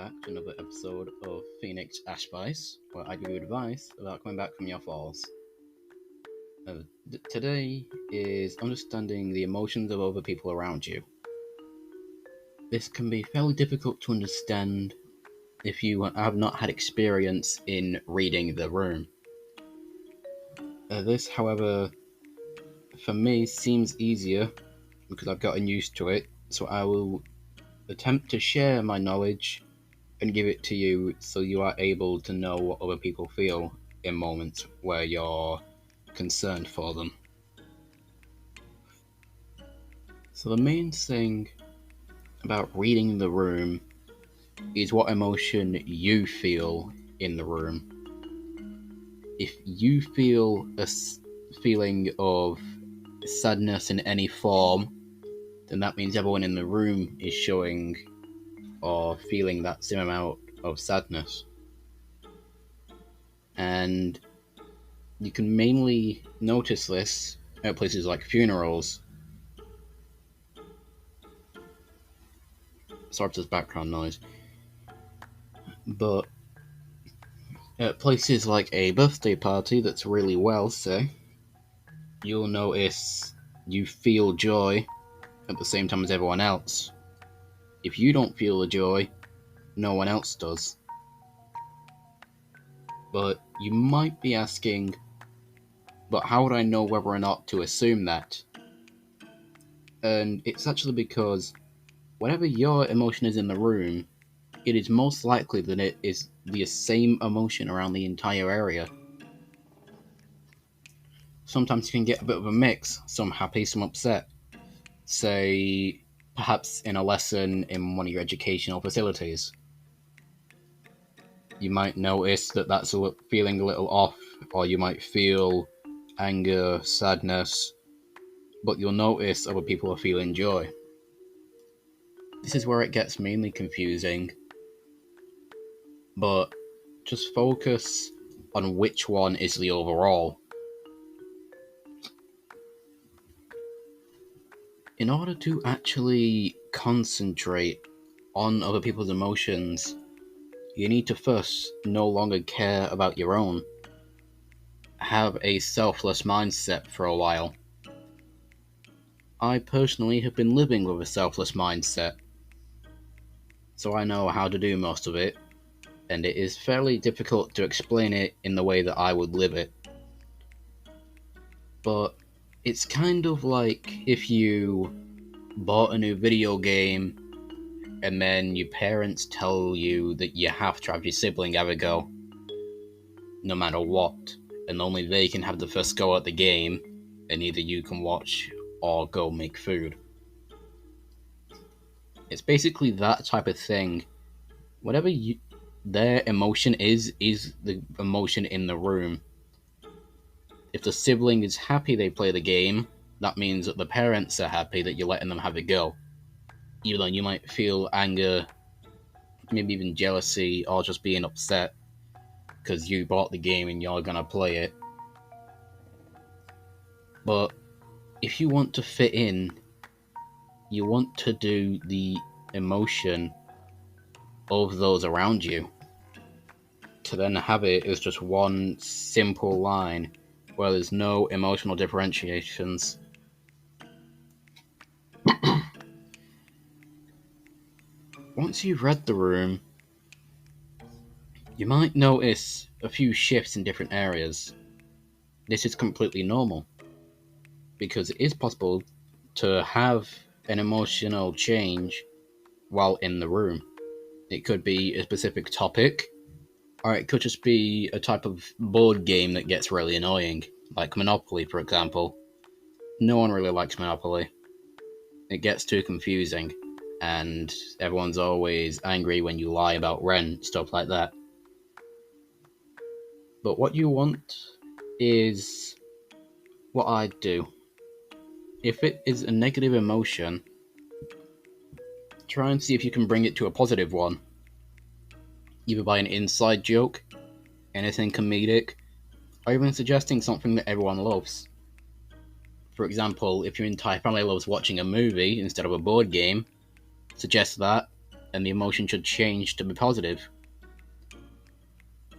back to another episode of Phoenix Ashbice, where I give you advice about coming back from your falls. Today is understanding the emotions of other people around you. This can be fairly difficult to understand if you have not had experience in reading the room. This, however, for me seems easier because I've gotten used to it, so I will attempt to share my knowledge and give it to you so you are able to know what other people feel in moments where you're concerned for them. So the main thing about reading the room is what emotion you feel in the room. If you feel a feeling of sadness in any form, then that means everyone in the room is showing or feeling that same amount of sadness. And you can mainly notice this at places like funerals. Sorry for this background noise. But at places like a birthday party that's really well, say, you'll notice you feel joy at the same time as everyone else. If you don't feel the joy, no one else does. But you might be asking, but how would I know whether or not to assume that? And it's actually because whatever your emotion is in the room, it is most likely that it is the same emotion around the entire area. Sometimes you can get a bit of a mix, some happy, some upset. Say, perhaps in a lesson in one of your educational facilities. You might notice that that's feeling a little off, or you might feel anger, sadness, but you'll notice other people are feeling joy. This is where it gets mainly confusing, but just focus on which one is the overall. In order to actually concentrate on other people's emotions, you need to first no longer care about your own. Have a selfless mindset for a while. I personally have been living with a selfless mindset, so I know how to do most of it, and it is fairly difficult to explain it in the way that I would live it. But it's kind of like if you bought a new video game and then your parents tell you that you have to have your sibling have a go, no matter what, and only they can have the first go at the game, and neither you can watch or go make food. It's basically that type of thing. Whatever their emotion is the emotion in the room. If the sibling is happy they play the game, that means that the parents are happy that you're letting them have a go. Even though you might feel anger, maybe even jealousy, or just being upset because you bought the game and you're gonna play it. But if you want to fit in, you want to do the emotion of those around you. To then have it as just one simple line where there's no emotional differentiations. Once you've read the room, you might notice a few shifts in different areas. This is completely normal, because it is possible to have an emotional change while in the room. It could be a specific topic, or it could just be a type of board game that gets really annoying, like Monopoly, for example. No one really likes Monopoly. It gets too confusing, and everyone's always angry when you lie about rent, stuff like that. But what you want is what I do. If it is a negative emotion, try and see if you can bring it to a positive one. Either by an inside joke, anything comedic, or even suggesting something that everyone loves. For example, if your entire family loves watching a movie instead of a board game, suggest that, and the emotion should change to be positive.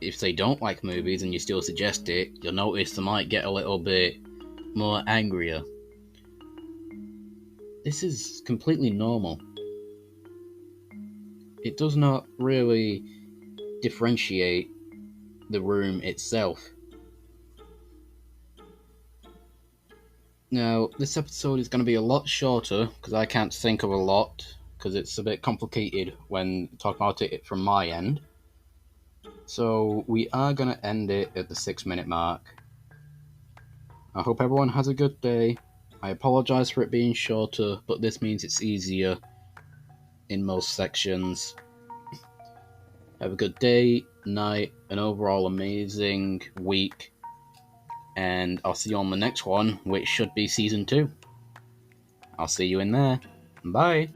If they don't like movies and you still suggest it, you'll notice they might get a little bit more angrier. This is completely normal. It does not really differentiate the room itself. Now, this episode is going to be a lot shorter because I can't think of a lot because it's a bit complicated when talking about it from my end. So, we are going to end it at the 6 minute mark. I hope everyone has a good day. I apologise for it being shorter, but this means it's easier in most sections. Have a good day, night, an overall amazing week, and I'll see you on the next one, which should be season 2. I'll see you in there. Bye.